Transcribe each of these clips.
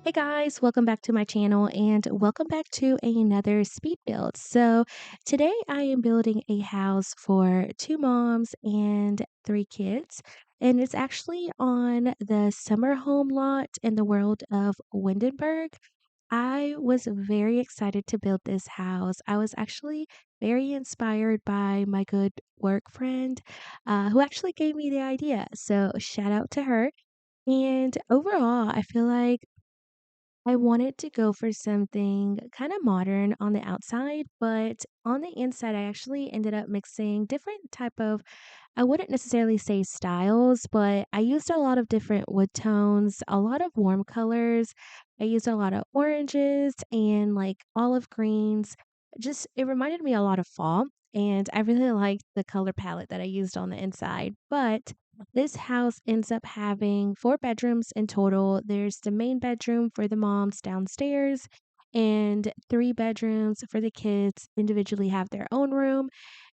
Hey guys, welcome back to my channel and welcome back to another speed build. So today I am building a house for two moms and three kids, and it's actually on the summer home lot in the world of Windenburg. I was very excited to build this house. I was actually very inspired by my good work friend who actually gave me the idea. So shout out to her. And overall, I feel like I wanted to go for something kind of modern on the outside, but on the inside, I actually ended up mixing different type of, I wouldn't necessarily say styles, but I used a lot of different wood tones, a lot of warm colors. I used a lot of oranges and like olive greens. Just, it reminded me a lot of fall. And I really liked the color palette that I used on the inside. But this house ends up having four bedrooms in total. There's the main bedroom for the moms downstairs, and three bedrooms for the kids individually have their own room.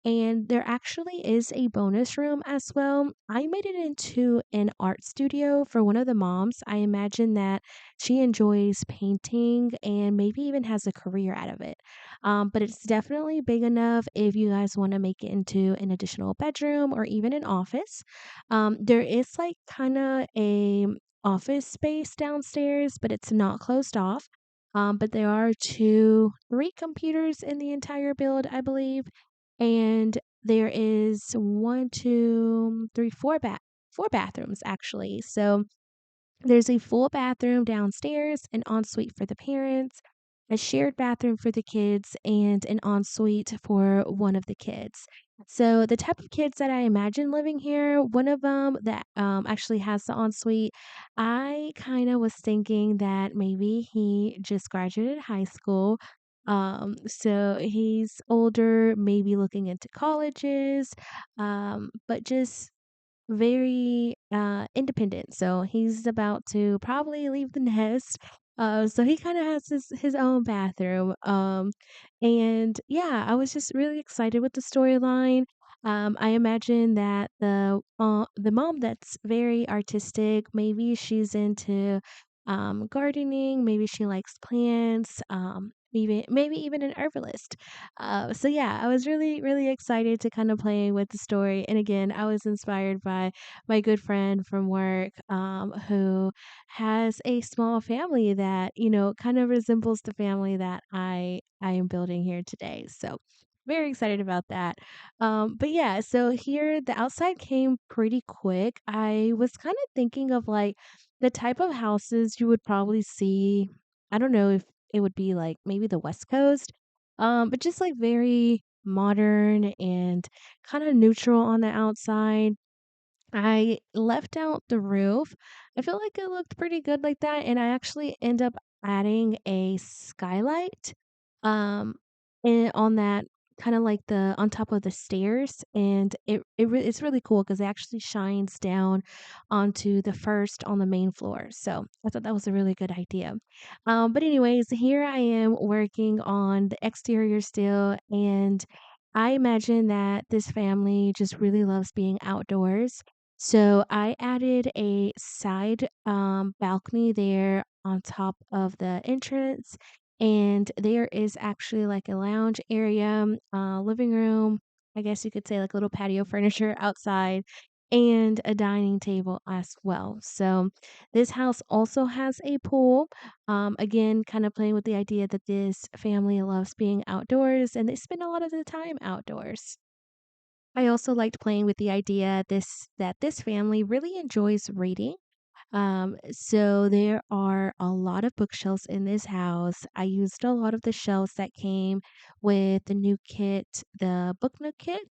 And there actually is a bonus room as well. I made it into an art studio for one of the moms. I imagine that she enjoys painting and maybe even has a career out of it. But it's definitely big enough if you guys want to make it into an additional bedroom or even an office. There is like kind of a office space downstairs, but it's not closed off. But there are three computers in the entire build, I believe, and there is one, two, three, four bathrooms actually. So there's a full bathroom downstairs, an ensuite for the parents, a shared bathroom for the kids, and an ensuite for one of the kids. So the type of kids that I imagine living here, one of them that actually has the ensuite, I kind of was thinking that maybe he just graduated high school. So he's older, maybe looking into colleges, but just very independent. So he's about to probably leave the nest. So he kind of has his own bathroom. And yeah, I was just really excited with the storyline. I imagine that the mom that's very artistic, maybe she's into gardening, maybe she likes plants, even maybe even an herbalist. So yeah, I was really excited to kind of play with the story. And again, I was inspired by my good friend from work, who has a small family that, kind of resembles the family that I am building here today. So very excited about that. But yeah, so here the outside came pretty quick. I was kind of thinking of like the type of houses you would probably see. I don't know if it would be like maybe the West Coast, but just like very modern and kind of neutral on the outside. I left out the roof. I feel like it looked pretty good like that, and I actually end up adding a skylight, um, on that kind of like the on top of the stairs, and it's really cool because it actually shines down onto the first on the main floor. So I thought that was a really good idea. But anyways, here I am working on the exterior still, and I imagine that this family just really loves being outdoors. So I added a side balcony there on top of the entrance, and there is actually like a lounge area, living room, I guess you could say like a little patio furniture outside, and a dining table as well. So this house also has a pool. Again, kind of playing with the idea that this family loves being outdoors and they spend a lot of the time outdoors. I also liked playing with the idea that this family really enjoys reading. So there are a lot of bookshelves in this house. I used a lot of the shelves that came with the new kit, the book nook kit.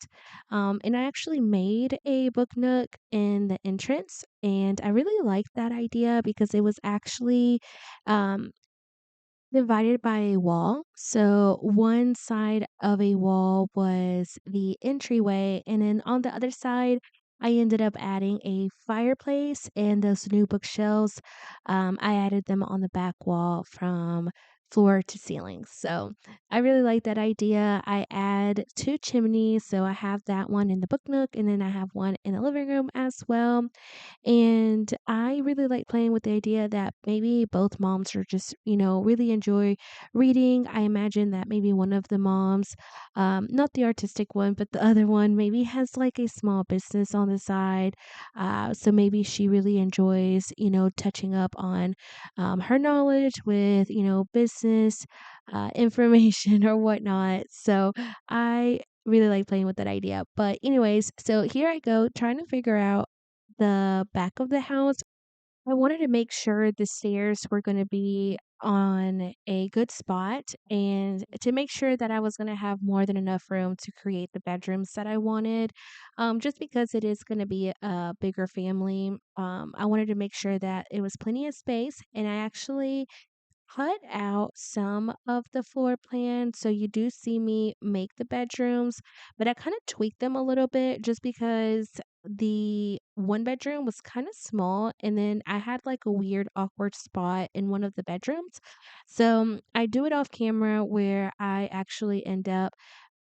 And I actually made a book nook in the entrance, and I really liked that idea because it was actually um divided by a wall. So one side of a wall was the entryway, and then on the other side, I ended up adding a fireplace and those new bookshelves. I added them on the back wall floor to ceiling. So I really like that idea. I add two chimneys. So I have that one in the book nook and then I have one in the living room as well. And I really like playing with the idea that maybe both moms are just, really enjoy reading. I imagine that maybe one of the moms, not the artistic one, but the other one maybe has like a small business on the side. So maybe she really enjoys, touching up on her knowledge with, business information or whatnot. So I really like playing with that idea. But, anyways, so here I go trying to figure out the back of the house. I wanted to make sure the stairs were going to be on a good spot and to make sure that I was going to have more than enough room to create the bedrooms that I wanted. Just because it is going to be a bigger family, I wanted to make sure that it was plenty of space. And I actually cut out some of the floor plan. So you do see me make the bedrooms, but I kind of tweaked them a little bit just because the one bedroom was kind of small and then I had like a weird awkward spot in one of the bedrooms. So I do it off camera where I actually end up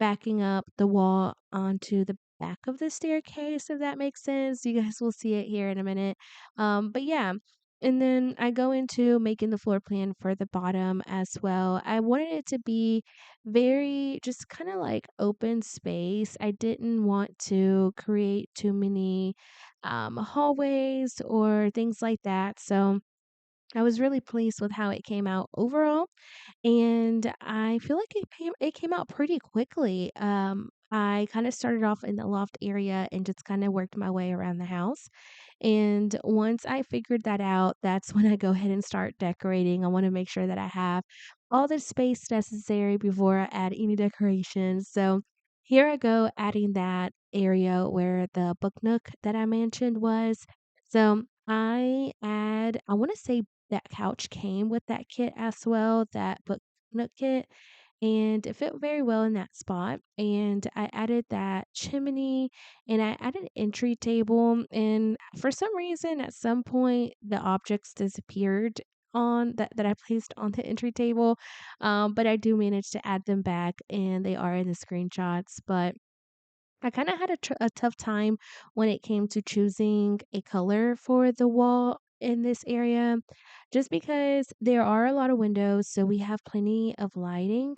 backing up the wall onto the back of the staircase, if that makes sense. You guys will see it here in a minute. But yeah, and then I go into making the floor plan for the bottom as well. I wanted it to be very just kind of like open space. I didn't want to create too many hallways or things like that. So I was really pleased with how it came out overall. And I feel like it came out pretty quickly. I kind of started off in the loft area and just kind of worked my way around the house. And once I figured that out, that's when I go ahead and start decorating. I want to make sure that I have all the space necessary before I add any decorations. So here I go adding that area where the book nook that I mentioned was. So I want to say that couch came with that kit as well, that book nook kit, and it fit very well in that spot. And I added that chimney and I added an entry table. And for some reason, at some point, the objects disappeared on that I placed on the entry table. But I do manage to add them back and they are in the screenshots. But I kind of had a tough time when it came to choosing a color for the wall in this area, just because there are a lot of windows, so we have plenty of lighting.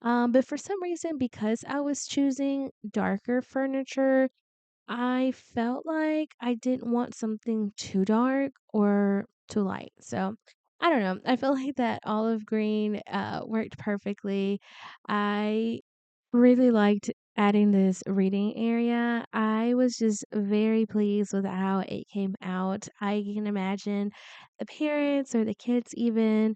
But for some reason, because I was choosing darker furniture, I felt like I didn't want something too dark or too light. So I don't know. I feel like that olive green worked perfectly. I really liked adding this reading area. I was just very pleased with how it came out. I can imagine the parents or the kids even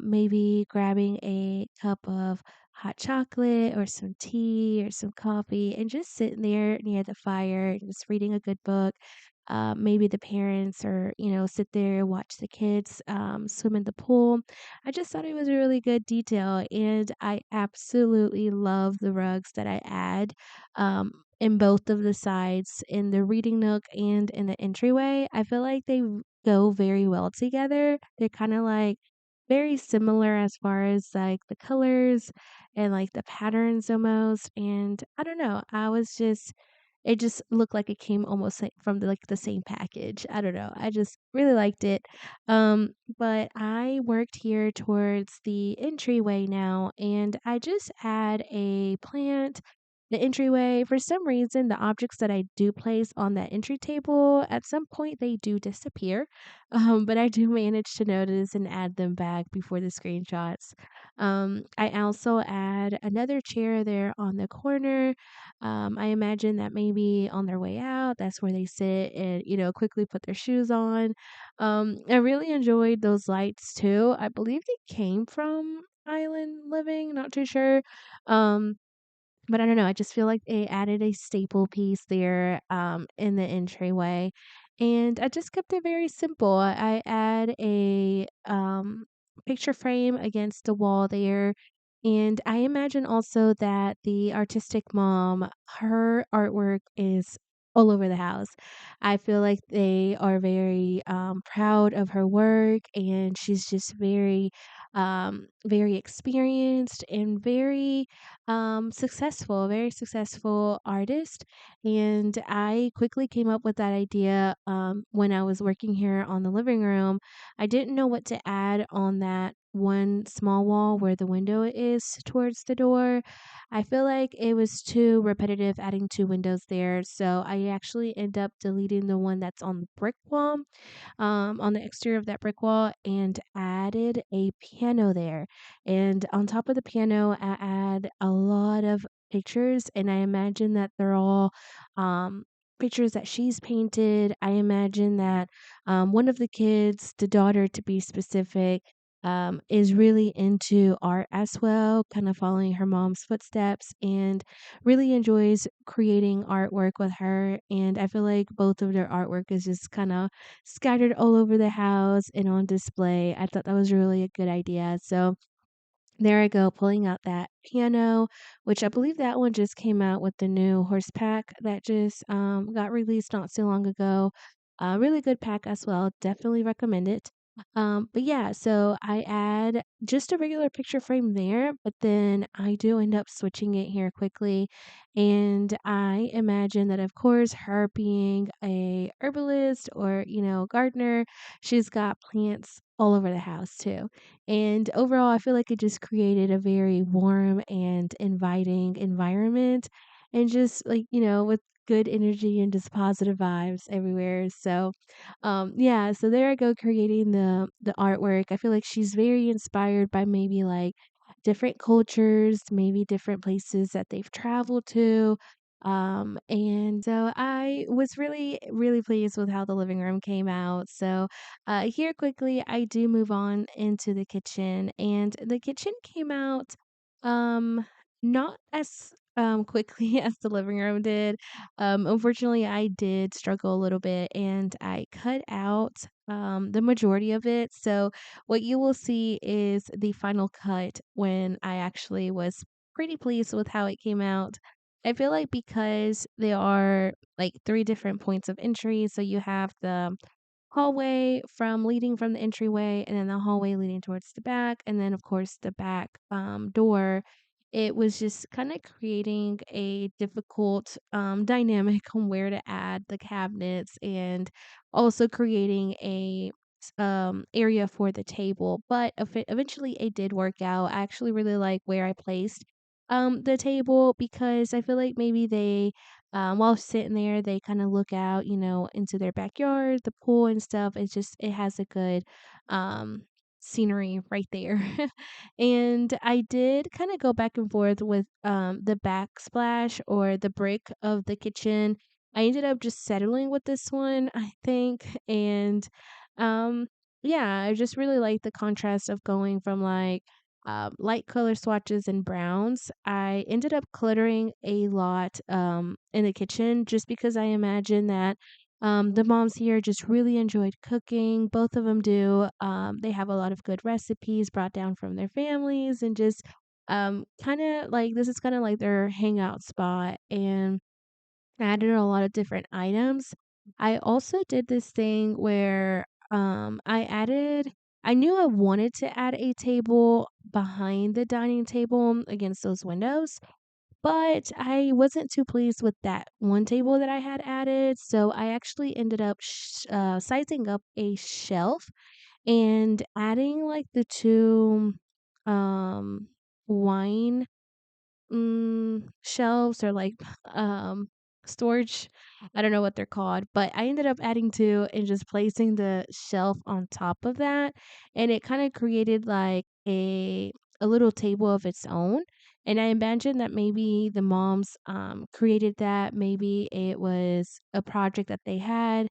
maybe grabbing a cup of hot chocolate or some tea or some coffee and just sitting there near the fire, just reading a good book. Maybe the parents or, sit there and watch the kids swim in the pool. I just thought it was a really good detail, and I absolutely love the rugs that I add in both of the sides, in the reading nook and in the entryway. I feel like they go very well together. They're kind of like very similar as far as like the colors and like the patterns almost. And I don't know, it just looked like it came almost like from the same package. I don't know. I just really liked it. But I worked here towards the entryway now, and I just add a plant. The entryway, for some reason, the objects that I do place on that entry table, at some point they do disappear. But I do manage to notice and add them back before the screenshots. I also add another chair there on the corner. I imagine that maybe on their way out, that's where they sit and, quickly put their shoes on. I really enjoyed those lights too. I believe they came from Island Living, not too sure. Um, but I don't know, I just feel like they added a staple piece there, in the entryway, and I just kept it very simple. I add a, picture frame against the wall there, and I imagine also that the artistic mom, her artwork is all over the house. I feel like they are very proud of her work, and she's just very experienced and very successful artist. And I quickly came up with that idea when I was working here on the living room. I didn't know what to add on that one small wall where the window is towards the door. I feel like it was too repetitive adding 2 windows there, so I actually end up deleting the one that's on the brick wall, on the exterior of that brick wall, and added a piano there. And on top of the piano, I add a lot of pictures, and I imagine that they're all pictures that she's painted. I imagine that one of the kids, the daughter to be specific, is really into art as well, kind of following her mom's footsteps, and really enjoys creating artwork with her. And I feel like both of their artwork is just kind of scattered all over the house and on display. I thought that was really a good idea. So there I go, pulling out that piano, which I believe that one just came out with the new horse pack that just got released not so long ago. Really good pack as well. Definitely recommend it. But yeah, so I add just a regular picture frame there, but then I do end up switching it here quickly. And I imagine that, of course, her being a herbalist or, gardener, she's got plants all over the house too. And overall, I feel like it just created a very warm and inviting environment and just like, with good energy and just positive vibes everywhere. So, yeah, so there I go creating the artwork. I feel like she's very inspired by maybe like different cultures, maybe different places that they've traveled to. And so I was really, really pleased with how the living room came out. So, here quickly, I do move on into the kitchen, and the kitchen came out um not as quickly as the living room did. Unfortunately, I did struggle a little bit, and I cut out the majority of it. So what you will see is the final cut when I actually was pretty pleased with how it came out. I feel like because there are like three different points of entry, so you have the hallway from leading from the entryway, and then the hallway leading towards the back, and then of course the back door. It was just kind of creating a difficult dynamic on where to add the cabinets, and also creating a area for the table. But eventually it did work out. I actually really like where I placed the table, because I feel like maybe they while sitting there, they kind of look out, into their backyard, the pool and stuff. It has a good um, scenery right there. And I did kind of go back and forth with the backsplash or the brick of the kitchen. I ended up just settling with this one, I think. And um, yeah, I just really like the contrast of going from like light color swatches and browns. I ended up cluttering a lot in the kitchen just because I imagine that the moms here just really enjoyed cooking. Both of them do. They have a lot of good recipes brought down from their families, and just kind of like this is kind of like their hangout spot. And added a lot of different items. I also did this thing where I knew I wanted to add a table behind the dining table against those windows, but I wasn't too pleased with that one table that I had added, so I actually ended up sizing up a shelf and adding like the two um wine shelves, or like, um, storage. I don't know what they're called, but I ended up adding 2 and just placing the shelf on top of that, and it kinda created like a little table of its own. And I imagine that maybe the moms, created that, maybe it was a project that they had,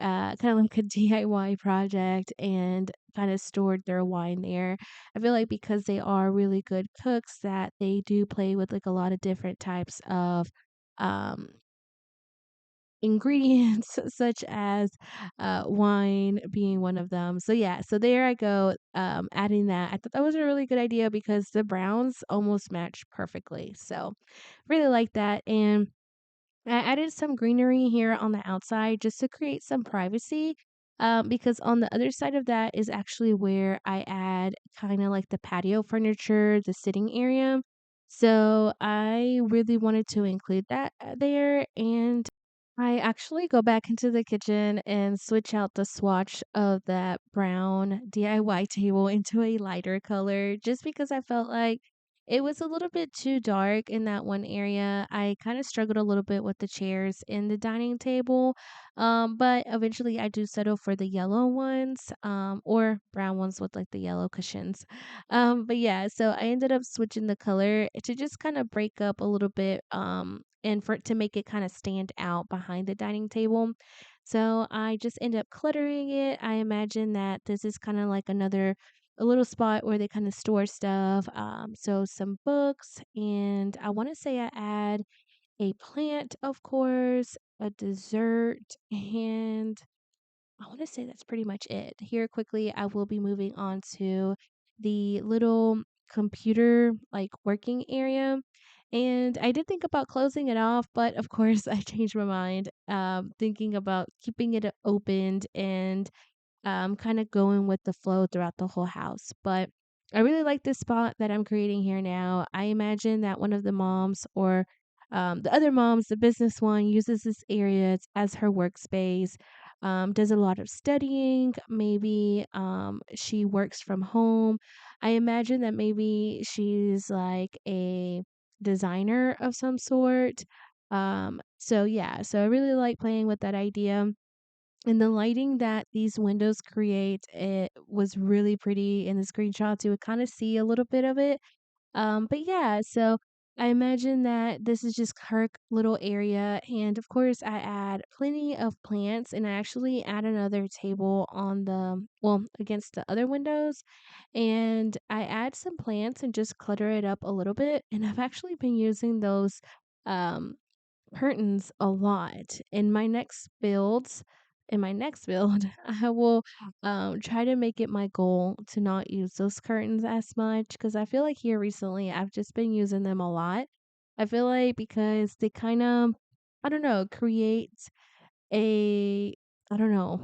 kind of like a DIY project, and kind of stored their wine there. I feel like because they are really good cooks, that they do play with like a lot of different types of um ingredients such as wine being one of them. So yeah, so there I go, adding that. I thought that was a really good idea because the browns almost match perfectly. So really like that. And I added some greenery here on the outside just to create some privacy. Because on the other side of that is actually where I add kind of like the patio furniture, the sitting area. So I really wanted to include that there. And I actually go back into the kitchen and switch out the swatch of that brown DIY table into a lighter color just because I felt like it was a little bit too dark in that one area. I kind of struggled a little bit with the chairs in the dining table. But eventually I do settle for the yellow ones, or brown ones with like the yellow cushions. But yeah, so I ended up switching the color to just kind of break up a little bit, and for it to make it kind of stand out behind the dining table. So I just end up cluttering it. I imagine that this is kind of like a little spot where they kind of store stuff. So some books, and I want to say I add a plant, of course, a dessert, and I want to say that's pretty much it. Here, quickly, I will be moving on to the little computer like working area. And I did think about closing it off, but of course, I changed my mind, thinking about keeping it opened and kind of going with the flow throughout the whole house. But I really like this spot that I'm creating here now. I imagine that one of the moms or the other moms, the business one, uses this area as her workspace, does a lot of studying. Maybe she works from home. I imagine that maybe she's like a designer of some sort. So yeah, so I really like playing with that idea, and the lighting that these windows create, it was really pretty in the screenshots. You would kind of see a little bit of it. But yeah, so I imagine that this is just her little area. And of course, I add plenty of plants, and I actually add another table on well, against the other windows. And I add some plants and just clutter it up a little bit. And I've actually been using those. Um, Curtains a lot. In my next build, I will try to make it my goal to not use those curtains as much because I feel like here recently I've just been using them a lot. I feel like because they kind of, I don't know, create a, I don't know,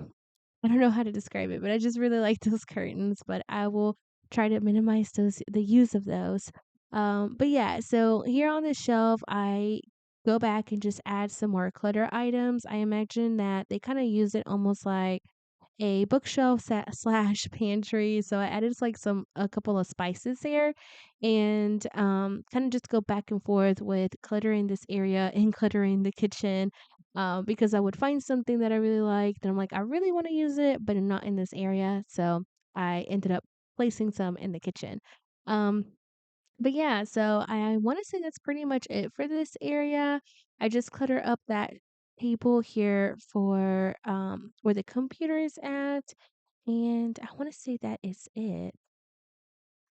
I don't know how to describe it, but I just really like those curtains, but I will try to minimize the use of those. But yeah, so here on this shelf, I go back and just add some more clutter items. I imagine that they kind of use it almost like a bookshelf slash pantry. So I added like a couple of spices there, and kind of just go back and forth with cluttering this area and cluttering the kitchen. Because I would find something that I really liked, and I'm like, I really want to use it, but not in this area. So I ended up placing some in the kitchen. Um, but yeah, so I want to say that's pretty much it for this area. I just clutter up that table here for where the computer is at, and I want to say that is it.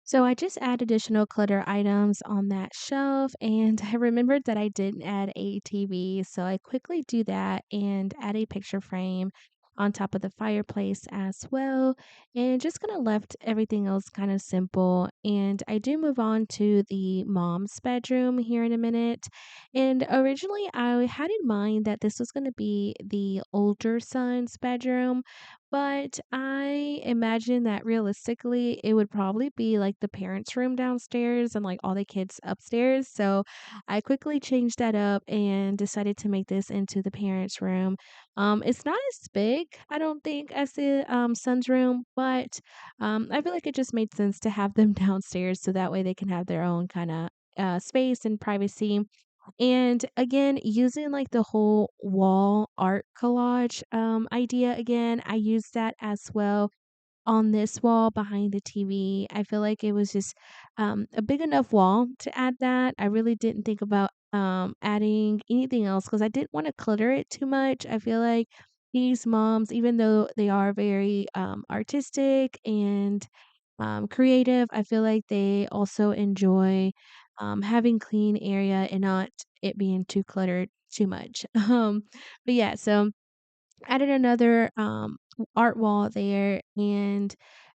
So I just add additional clutter items on that shelf, and I remembered that I didn't add a TV, so I quickly do that and add a picture frame on top of the fireplace as well, and just kind of left everything else kind of simple. And I do move on to the mom's bedroom here in a minute. And originally I had in mind that this was going to be the older son's bedroom, but I imagine that realistically, it would probably be like the parents' room downstairs and like all the kids upstairs. So I quickly changed that up and decided to make this into the parents' room. It's not as big, I don't think, as the son's room, but I feel like it just made sense to have them downstairs so that way they can have their own kind of space and privacy. And again, using like the whole wall art collage idea again, I used that as well on this wall behind the TV. I feel like it was just a big enough wall to add that. I really didn't think about adding anything else because I didn't want to clutter it too much. I feel like these moms, even though they are very artistic and creative, I feel like they also enjoy having clean area and not it being too cluttered too much. But yeah, so added another art wall there, and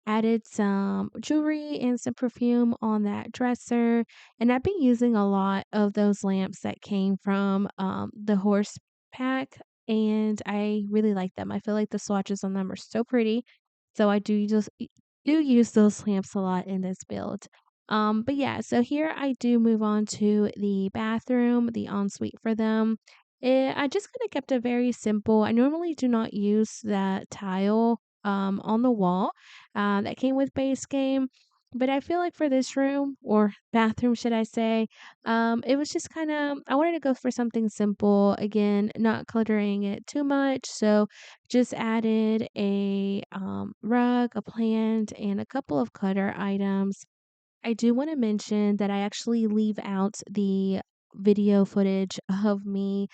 added some jewelry and some perfume on that dresser, and I've been using a lot of those lamps that came from, the horse pack, and I really like them. I feel like the swatches on them are so pretty, so I do use those lamps a lot in this build. But yeah, so here I do move on to the bathroom, the ensuite for them. I just kinda kept it very simple. I normally do not use that tile, on the wall, that came with base game, but I feel like for this room, or bathroom, should I say, it was just kinda I wanted to go for something simple, again, not cluttering it too much, so just added a, rug, a plant, and a couple of clutter items. I do wanna mention that I actually leave out the video footage of me,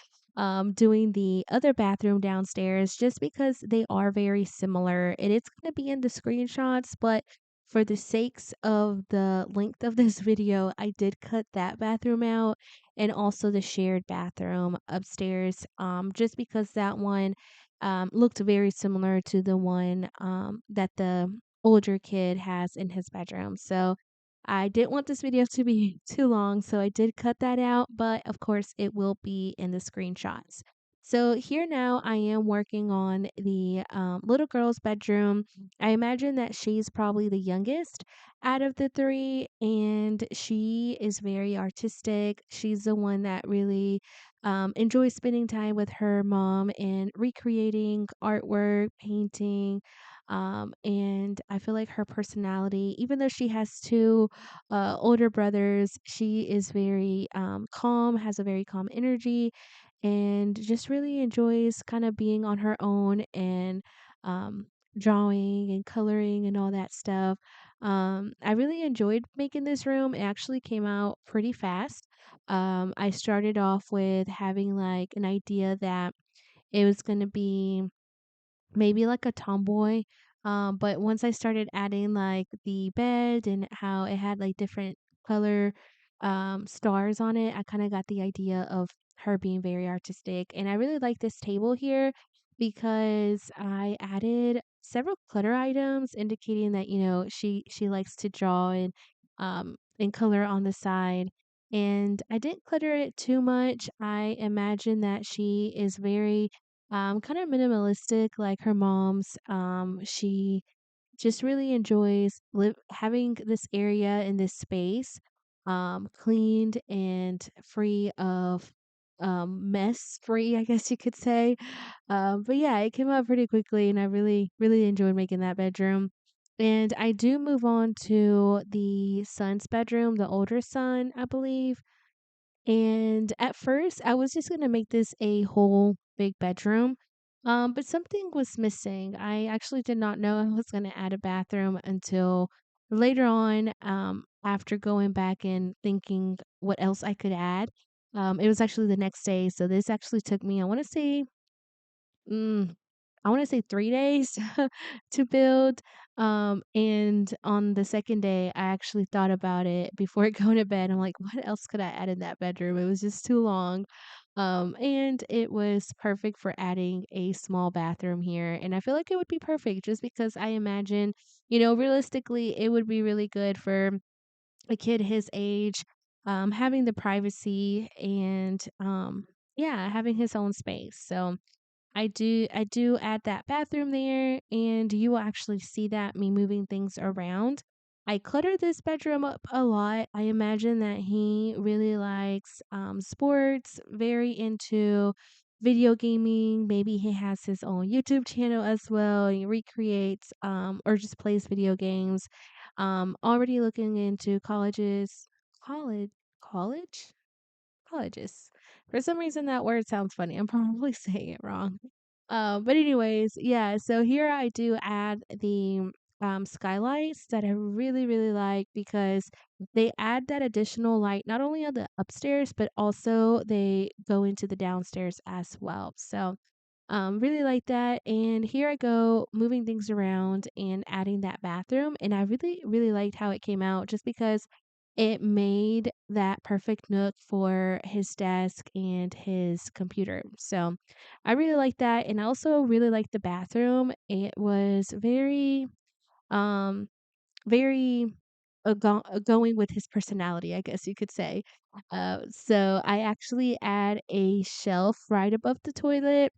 doing the other bathroom downstairs just because they are very similar. It is gonna be in the screenshots, but for the sakes of the length of this video, I did cut that bathroom out and also the shared bathroom upstairs, just because that one, looked very similar to the one, that the older kid has in his bedroom. So I didn't want this video to be too long, so I did cut that out, but of course it will be in the screenshots. So here now I am working on the little girl's bedroom. I imagine that she's probably the youngest out of the three, and she is very artistic. She's the one that really enjoys spending time with her mom and recreating artwork, painting, and I feel like her personality, even though she has two older brothers, she is very calm, has a very calm energy, and just really enjoys kind of being on her own and um, drawing and coloring and all that stuff. I really enjoyed making this room. It actually came out pretty fast. I started off with having like an idea that it was going to be maybe like a tomboy. But once I started adding like the bed and how it had like different color stars on it, I kind of got the idea of her being very artistic. And I really like this table here because I added several clutter items indicating that, she likes to draw and color on the side. And I didn't clutter it too much. I imagine that she is very kind of minimalistic like her mom's. She just really enjoys having this area and this space cleaned and free of mess free, I guess you could say. But yeah, it came out pretty quickly and I really, really enjoyed making that bedroom. And I do move on to the son's bedroom, the older son, I believe. And at first, I was just gonna make this a whole big bedroom, but something was missing. I actually did not know I was gonna add a bathroom until later on, after going back and thinking what else I could add. It was actually the next day, so this actually took me, Mm, I wanna say 3 days to build, and on the second day, I actually thought about it before going to bed. I'm like, "What else could I add in that bedroom?" It was just too long, and it was perfect for adding a small bathroom here, and I feel like it would be perfect just because I imagine, realistically, it would be really good for a kid his age, having the privacy and, yeah, having his own space, so I do add that bathroom there, and you will actually see that me moving things around. I clutter this bedroom up a lot. I imagine that he really likes sports, very into video gaming. Maybe he has his own YouTube channel as well. He recreates or just plays video games. Already looking into college, college, colleges. For some reason, that word sounds funny. I'm probably saying it wrong. But anyways, yeah, so here I do add the skylights that I really, really like because they add that additional light not only on the upstairs, but also they go into the downstairs as well. So really like that. And here I go moving things around and adding that bathroom. And I really, really liked how it came out just because it made that perfect nook for his desk and his computer. So I really like that. And I also really like the bathroom. It was very Um, very going with his personality, I guess you could say. So I actually add a shelf right above the toilet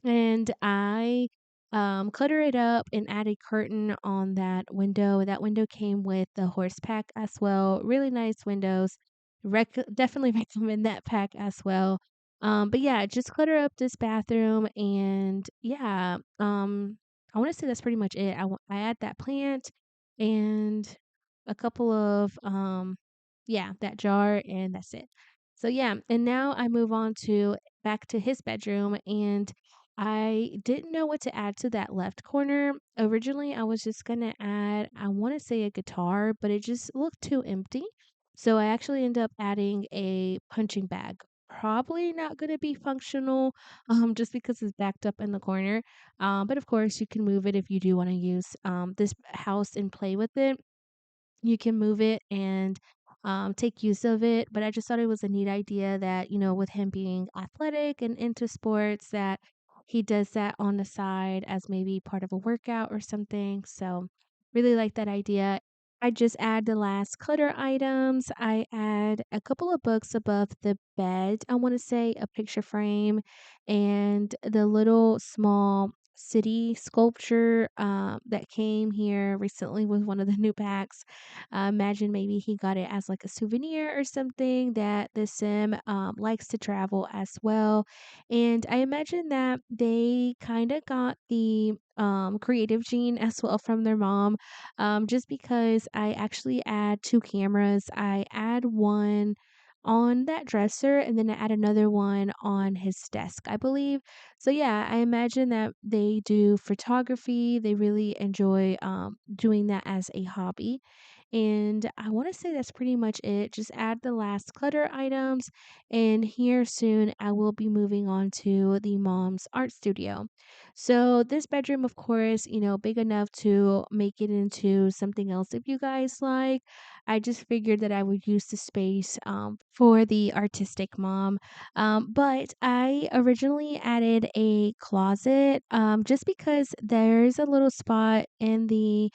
and I, clutter it up and add a curtain on that window. That window came with the horse pack as well. Really nice windows. Definitely recommend that pack as well. But yeah, just clutter up this bathroom and yeah, I want to say that's pretty much it. I add that plant and a couple of yeah, that jar and that's it. So yeah, and now I move on to back to his bedroom and I didn't know what to add to that left corner. Originally, I was just gonna add, I want to say a guitar, but it just looked too empty. So I actually ended up adding a punching bag. Probably not gonna be functional, just because it's backed up in the corner. But of course, you can move it if you do want to use this house and play with it. You can move it and take use of it. But I just thought it was a neat idea that, with him being athletic and into sports, that he does that on the side as maybe part of a workout or something. So, really like that idea. I just add the last clutter items. I add a couple of books above the bed. I want to say a picture frame and the little small city sculpture that came here recently with one of the new packs. Imagine maybe he got it as like a souvenir or something that the sim likes to travel as well. And I imagine that they kind of got the creative gene as well from their mom, just because I actually add two cameras. I add one on that dresser and then I add another one on his desk, I believe. So yeah, I imagine that they do photography. They really enjoy doing that as a hobby. And I want to say that's pretty much it. Just add the last clutter items. And here soon, I will be moving on to the mom's art studio. So, this bedroom, of course, big enough to make it into something else if you guys like. I just figured that I would use the space for the artistic mom. But I originally added a closet just because there's a little spot in the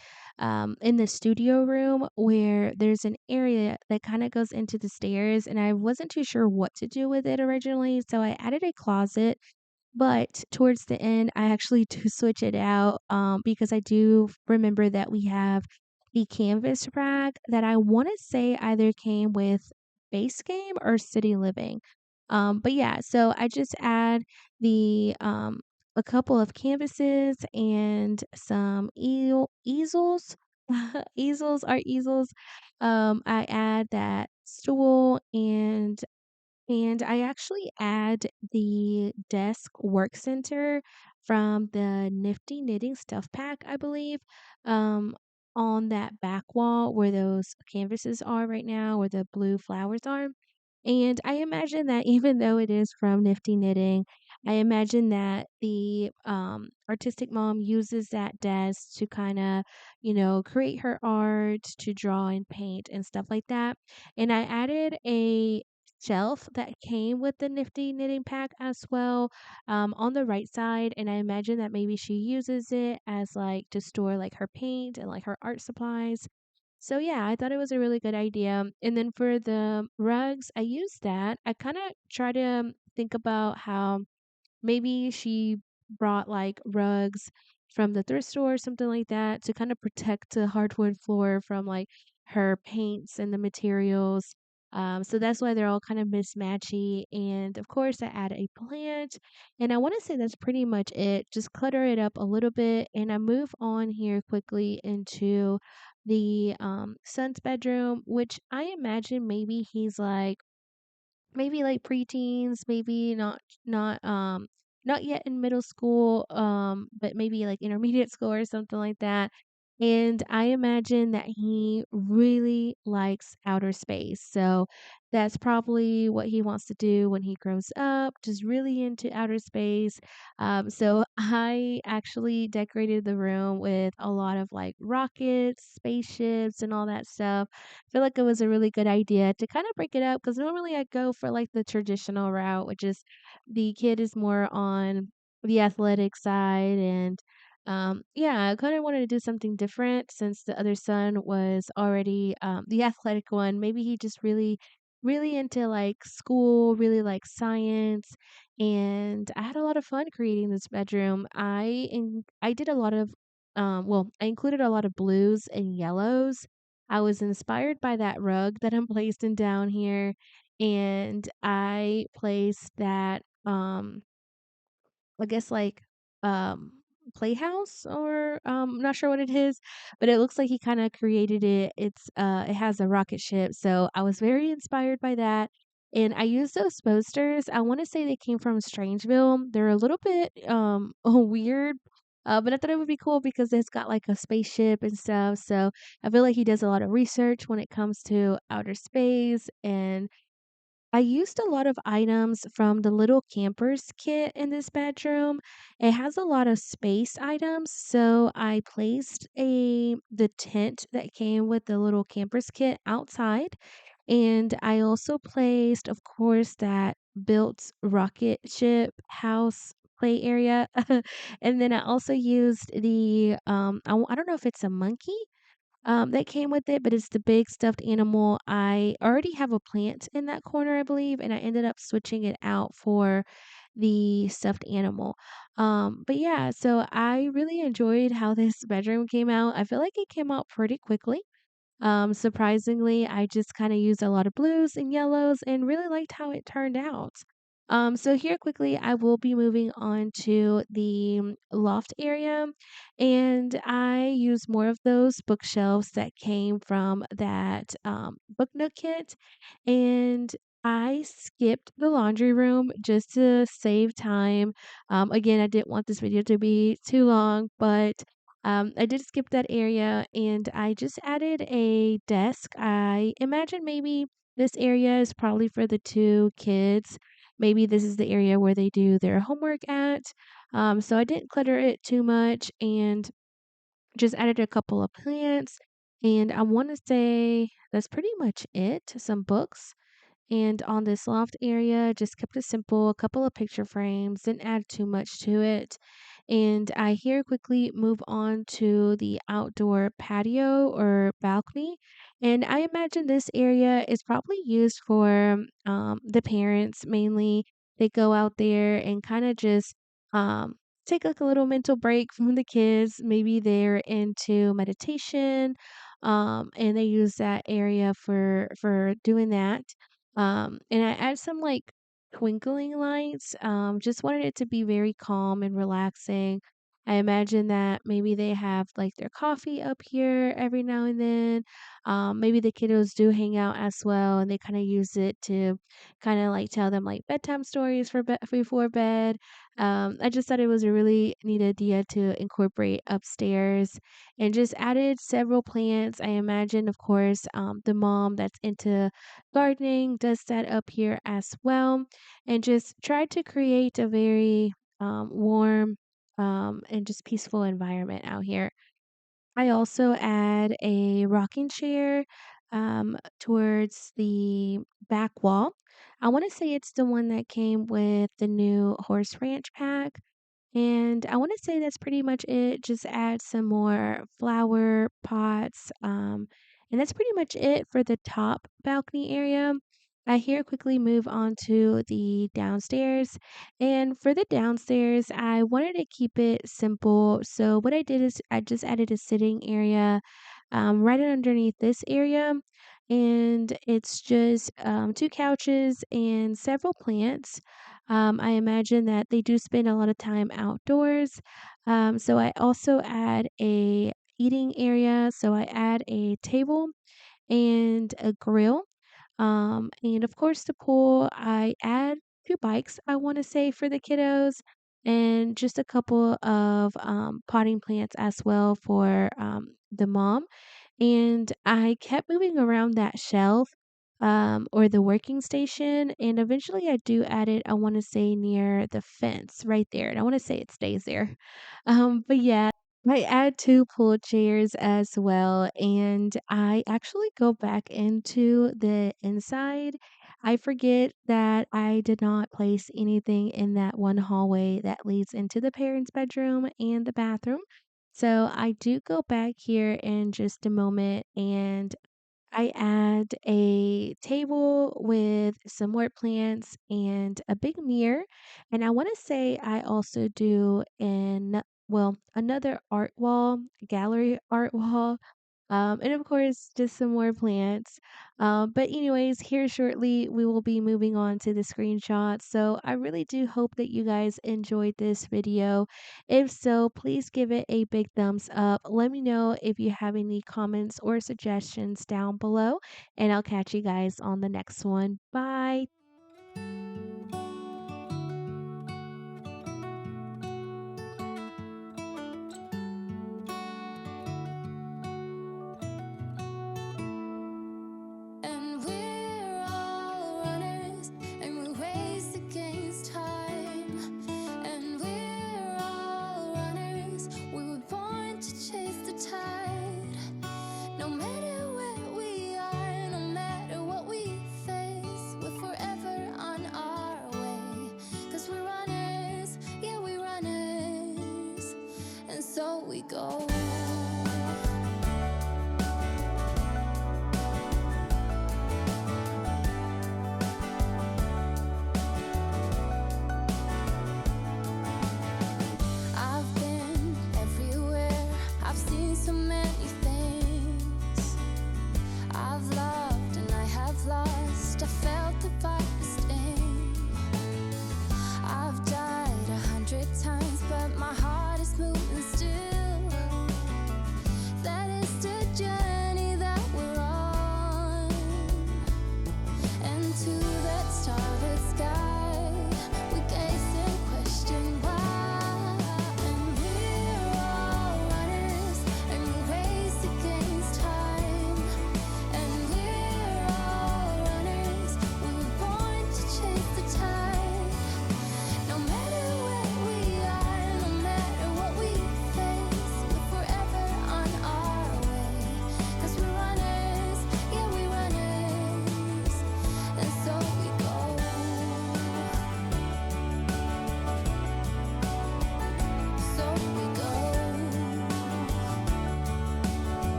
studio room where there's an area that kind of goes into the stairs and I wasn't too sure what to do with it originally, so I added a closet. But towards the end, I actually do switch it out because I do remember that we have the canvas rack that I want to say either came with base game or city living. But yeah, so I just add the a couple of canvases and some easels. Easels are easels. I add that stool and I actually add the desk work center from the Nifty Knitting Stuff Pack, I believe, um, on that back wall where those canvases are right now, where the blue flowers are. And I imagine that even though it is from Nifty Knitting, I imagine that the artistic mom uses that desk to kind of, create her art, to draw and paint and stuff like that. And I added a shelf that came with the Nifty Knitting pack as well, on the right side. And I imagine that maybe she uses it as like to store like her paint and like her art supplies. So yeah, I thought it was a really good idea. And then for the rugs, I used that. I kind of try to think about how maybe she brought like rugs from the thrift store or something like that to kind of protect the hardwood floor from like her paints and the materials. So that's why they're all kind of mismatchy. And of course, I add a plant. And I want to say that's pretty much it. Just clutter it up a little bit. And I move on here quickly into the son's bedroom, which I imagine maybe he's like maybe like preteens, maybe not yet in middle school, but maybe like intermediate school or something like that. And I imagine that he really likes outer space. So that's probably what he wants to do when he grows up, just really into outer space. So I actually decorated the room with a lot of like rockets, spaceships, and all that stuff. Feel like it was a really good idea to kind of break it up because normally I go for like the traditional route, which is the kid is more on the athletic side and Yeah, I kind of wanted to do something different since the other son was already the athletic one. Maybe he just really into like school, really like science, and I had a lot of fun creating this bedroom. I did a lot of I included a lot of blues and yellows. I was inspired by that rug that I'm placing down here, and I placed that I guess um playhouse or I'm not sure what it is, but it looks like he kind of created it. It has a rocket ship, so I was very inspired by that. And I used those posters. I want to say they came from Strangeville. They're a little bit weird. But I thought it would be cool because it's got like a spaceship and stuff. So I feel like he does a lot of research when it comes to outer space, and I used a lot of items from the little campers kit in this bedroom. It has a lot of space items, so I placed a the tent that came with the little campers kit outside, and I also placed, of course, that built rocket ship house play area. And then I also used I don't know if it's a monkey that came with it, but it's the big stuffed animal. I already have a plant in that corner, I believe, and I ended up switching it out for the stuffed animal. But yeah, so I really enjoyed how this bedroom came out. I feel like it came out pretty quickly. Surprisingly, I just kind of used a lot of blues and yellows and really liked how it turned out. So here quickly, I will be moving on to the loft area, and I use more of those bookshelves that came from that book nook kit, and I skipped the laundry room just to save time. Again, I didn't want this video to be too long, but I did skip that area and I just added a desk. I imagine maybe this area is probably for the two kids. Maybe this is the area where they do their homework at. So I didn't clutter it too much and just added a couple of plants. And I want to say that's pretty much it. Some books. And on this loft area, just kept it simple, a couple of picture frames, didn't add too much to it. And I here quickly move on to the outdoor patio or balcony. And I imagine this area is probably used for the parents mainly. They go out there and kind of just take like a little mental break from the kids. Maybe they're into meditation, and they use that area for doing that. And I add some like twinkling lights. Just wanted it to be very calm and relaxing. I imagine that maybe they have like their coffee up here every now and then. Maybe the kiddos do hang out as well, and they kind of use it to kind of like tell them like bedtime stories before bed. I just thought it was a really neat idea to incorporate upstairs, and just added several plants. I imagine, of course, the mom that's into gardening does that up here as well, and just try to create a very warm and just peaceful environment out here. I also add a rocking chair towards the back wall. I want to say it's the one that came with the new horse ranch pack. And I want to say that's pretty much it. Just add some more flower pots. And that's pretty much it for the top balcony area. I here quickly move on to the downstairs. And for the downstairs, I wanted to keep it simple. So what I did is I just added a sitting area right underneath this area. And it's just two couches and several plants. I imagine that they do spend a lot of time outdoors. So I also add a eating area. So I add a table and a grill. And of course the pool. I add two bikes, I want to say, for the kiddos, and just a couple of potting plants as well for the mom. And I kept moving around that shelf, or the working station, and eventually I do add it, I wanna say, near the fence right there, and I wanna say it stays there. But yeah, I add 2 pull chairs as well, and I actually go back into the inside. I forget that I did not place anything in that one hallway that leads into the parents' bedroom and the bathroom. So I do go back here in just a moment and I add a table with some more plants and a big mirror. And I want to say I also do another art wall, gallery art wall, and of course, just some more plants. But anyways, here shortly we will be moving on to the screenshots. So I really do hope that you guys enjoyed this video. If so, please give it a big thumbs up. Let me know if you have any comments or suggestions down below, and I'll catch you guys on the next one. Bye.